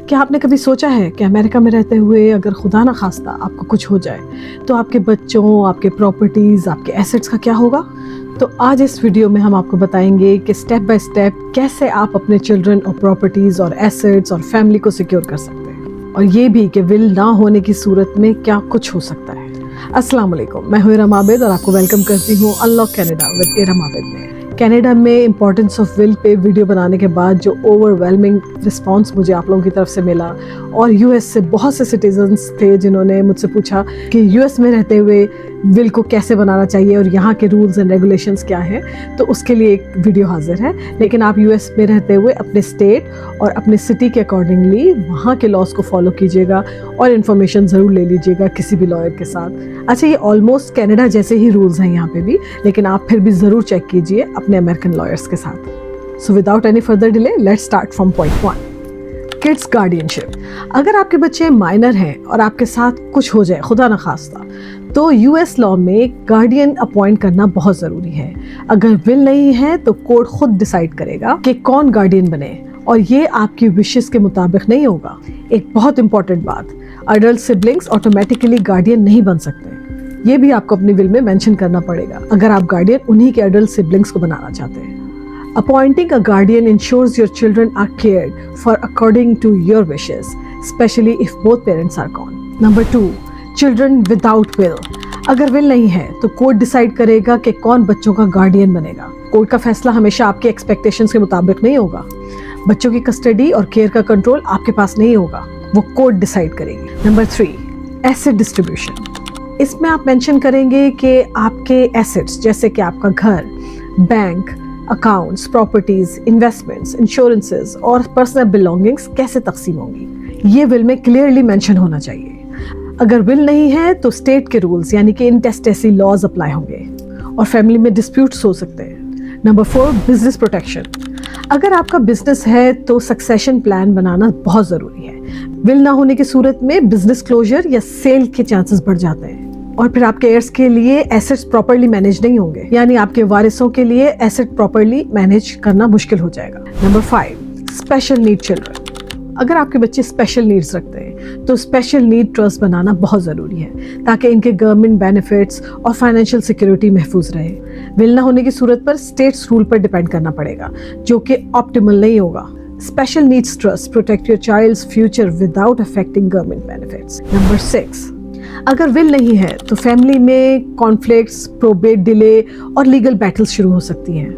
کیا آپ نے کبھی سوچا ہے کہ امریکہ میں رہتے ہوئے اگر خدا نہ خواستہ آپ کو کچھ ہو جائے تو آپ کے بچوں، آپ کے پراپرٹیز، آپ کے ایسٹس کا کیا ہوگا؟ تو آج اس ویڈیو میں ہم آپ کو بتائیں گے کہ سٹیپ بائی سٹیپ کیسے آپ اپنے چلڈرن اور پراپرٹیز اور ایسٹس اور فیملی کو سیکیور کر سکتے ہیں، اور یہ بھی کہ ول نہ ہونے کی صورت میں کیا کچھ ہو سکتا ہے۔ السلام علیکم، میں ہوں ارم عابد اور آپ کو ویلکم کرتی ہوں انلاک کینیڈا ود ارم عابد میں۔ کینیڈا میں امپورٹنس آف ول پہ ویڈیو بنانے کے بعد جو اوور ویلمنگ رسپانس مجھے آپ لوگوں کی طرف سے ملا، اور یو ایس سے بہت سے سٹیزنس تھے جنہوں نے مجھ سے پوچھا کہ یو ایس میں رہتے ہوئے ول کو کیسے بنانا چاہیے اور یہاں کے رولز اینڈ ریگولیشنز کیا ہیں، تو اس کے لیے ایک ویڈیو حاضر ہے۔ لیکن آپ یو ایس میں رہتے ہوئے اپنے اسٹیٹ اور اپنے سٹی کے اکارڈنگلی وہاں کے لاس کو فالو کیجیے گا اور انفارمیشن ضرور لے لیجیے گا کسی بھی لائر کے ساتھ۔ اچھا، یہ آلموسٹ کینیڈا جیسے ہی رولز ہیں یہاں پہ بھی، لیکن آپ پھر بھی ضرور چیک کیجیے اپنے امریکن لائرس کے ساتھ۔ So without any further delay let's start from point 1، kids guardianship. اگر آپ کے بچے مائنر ہیں اور آپ کے ساتھ کچھ ہو جائے خدا نخواستہ، تو یو ایس لا میں گارڈین اپوائنٹ کرنا بہت ضروری ہے۔ اگر ول نہیں ہے تو کورٹ خود ڈیسائیڈ کرے گا کہ کون گارڈین بنے، اور یہ آپ کی وشز کے مطابق نہیں ہوگا۔ ایک بہت امپورٹنٹ بات، اڈلٹ سبلنگس آٹومیٹیکلی گارڈین نہیں بن سکتے، یہ بھی آپ کو اپنی ول میں مینشن کرنا پڑے گا اگر آپ گارڈین انہی کے اڈلٹ سبلنگس کو بنانا چاہتے ہیں۔ Appointing a guardian ensures your children are cared for according to your wishes, especially if both parents are gone. Number 2, children without will. اگر will نہیں ہے تو کورٹ ڈیسائیڈ کرے گا کہ کون بچوں کا گارڈین بنے گا۔ کورٹ کا فیصلہ ہمیشہ آپ کے ایکسپیکٹیشنز کے مطابق نہیں ہوگا۔ بچوں کی کسٹڈی اور کیئر کا کنٹرول آپ کے پاس نہیں ہوگا، وہ کورٹ ڈیسائیڈ کرے گی۔ Number 3، asset distribution. اس میں آپ مینشن کریں گے کہ آپ کے ایسٹس جیسے کہ آپ کا گھر، بینک اکاؤنٹس، پراپرٹیز، انویسٹمنٹس، انشورنسز اور پرسنل بلانگنگس کیسے تقسیم ہوں گی، یہ ول میں کلیئرلی مینشن ہونا چاہیے۔ اگر ول نہیں ہے تو اسٹیٹ کے رولز یعنی کہ انٹیسٹیسی لاز اپلائی ہوں گے اور فیملی میں ڈسپیوٹس ہو سکتے ہیں۔ Number 4، business protection. اگر آپ کا بزنس ہے تو سکسیشن پلان بنانا بہت ضروری ہے۔ ول نہ ہونے کی صورت میں بزنس کلوجر یا سیل کے چانسز بڑھ جاتے ہیں، اور پھر آپ کے ایئرس کے لیے ایسٹس پراپرلی مینیج نہیں ہوں گے، یعنی آپ کے وارثوں کے لیے ایسٹ پراپرلی مینیج کرنا مشکل ہو جائے گا۔ Number 5، special need children. اگر آپ کے بچے اسپیشل نیڈس رکھتے ہیں تو اسپیشل نیڈ ٹرسٹ بنانا بہت ضروری ہے تاکہ ان کے گورنمنٹ بینیفٹس اور فائنینشیل سیکیورٹی محفوظ رہے۔ ول نہ ہونے کی صورت پر اسٹیٹس رول پر ڈیپینڈ کرنا پڑے گا، جو کہ آپٹیمل نہیں ہوگا۔ Special needs trust protect your child's future without affecting government benefits. Number 6، اگر ول نہیں ہے تو فیملی میں کانفلکٹس، پروبیٹ ڈیلے اور لیگل بیٹلز شروع ہو سکتی ہیں۔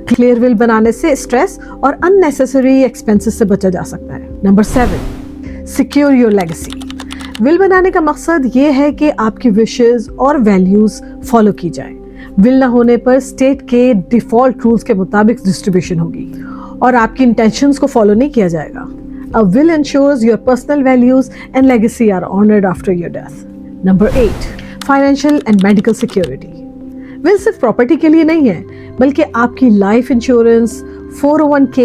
کلیئر ول بنانے سے اسٹریس اور ان نیسیسری ایکسپینسز سے بچا جا سکتا ہے۔ Number 7، secure your legacy. Will بنانے کا مقصد یہ ہے کہ آپ کی وشز اور ویلیوز فالو کی جائیں۔ ول نہ ہونے پر اسٹیٹ کے ڈیفالٹ رولز کے مطابق ڈسٹریبیوشن ہوگی اور آپ کی انٹینشنز کو فالو نہیں کیا جائے گا۔ A will ensures your personal values and legacy are honored after your death. Number 8, financial and medical security. Will صرف پراپرٹی کے لیے نہیں ہے بلکہ آپ کی life insurance, 401k،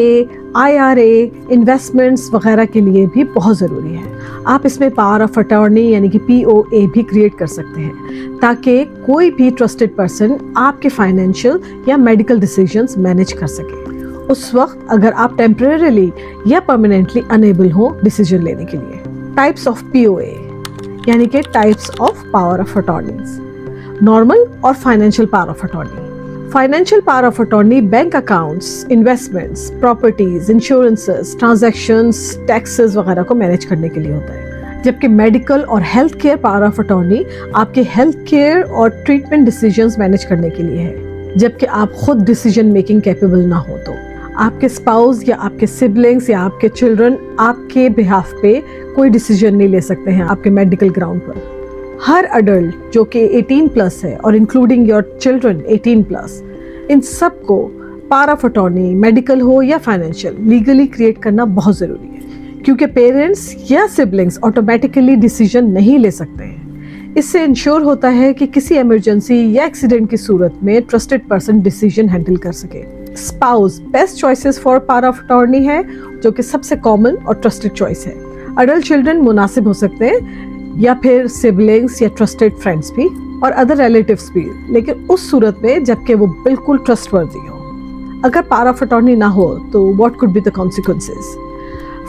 IRA، investments وغیرہ کے لیے بھی بہت ضروری ہے۔ آپ اس میں پاور آف اٹارنی یعنی کہ POA بھی کریٹ کر سکتے ہیں تاکہ کوئی بھی ٹرسٹڈ پرسن آپ کے فائنینشیل یا میڈیکل ڈیسیژنز مینیج کر سکے اس وقت اگر آپ ٹیمپریریلی یا پرماننٹلی انیبل ہوں ڈیسیژن لینے کے لیے۔ ٹائپس آف POA یعنی کہ types of power of attorneys, normal اور financial power of attorney. Financial power of attorney bank accounts, investments, properties, insurances, transactions, taxes وغیرہ کو مینیج کرنے کے لیے ہوتا ہے، جبکہ میڈیکل اور health care power of attorney آپ کے ہیلتھ کیئر اور ٹریٹمنٹ ڈیسیژنز مینیج کرنے کے لیے ہے، جبکہ آپ خود ڈیسیژن میکنگ کیپیبل نہ ہو تو آپ کے اسپاؤس یا آپ کے سبلنگس یا آپ کے چلڈرن آپ کے بہاف پہ کوئی ڈیسیژن نہیں لے سکتے ہیں آپ کے میڈیکل گراؤنڈ پر۔ ہر اڈلٹ جو کہ 18+ ہے اور انکلوڈنگ یور چلڈرن 18+، ان سب کو پاور آف اٹارنی میڈیکل ہو یا فائنینشیل لیگلی کریٹ کرنا بہت ضروری ہے، کیونکہ پیرنٹس یا سبلنگس آٹومیٹیکلی ڈیسیژن نہیں لے سکتے ہیں۔ اس سے انشور ہوتا ہے کہ کسی ایمرجنسی یا ایکسیڈنٹ کی صورت میں ٹرسٹڈ پرسن ڈیسیژن ہینڈل کر سکے۔ Spouse best choices for power of attorney ہے، جو کہ سب سے کامن اور ٹرسٹڈ چوائس ہے۔ اڈلٹ چلڈرن مناسب ہو سکتے ہیں یا پھر سبلنگس یا ٹرسٹڈ فرینڈس بھی اور ادر ریلیٹیوز بھی، لیکن اس صورت میں جب کہ وہ بالکل ٹرسٹ وردی ہو۔ اگر پاور آف اٹارنی نہ ہو تو what could be the consequences?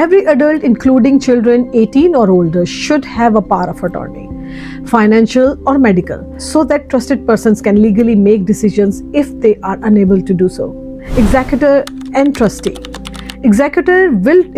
Every adult, including children 18 or older, should have a power of attorney, financial or medical, so that trusted persons can legally make decisions if they are unable to do so. Executor and trustee. Executor will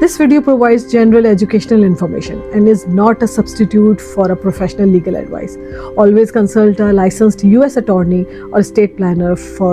This video provides general educational information and is not a substitute for a professional legal advice. Always consult a licensed US attorney or state planner for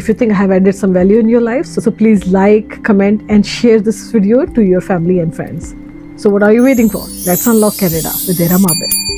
If you think I have added some value in your life, so please like, comment and share this video to your family and friends. So what are you waiting for? Let's unlock Canada with Dera Mabel.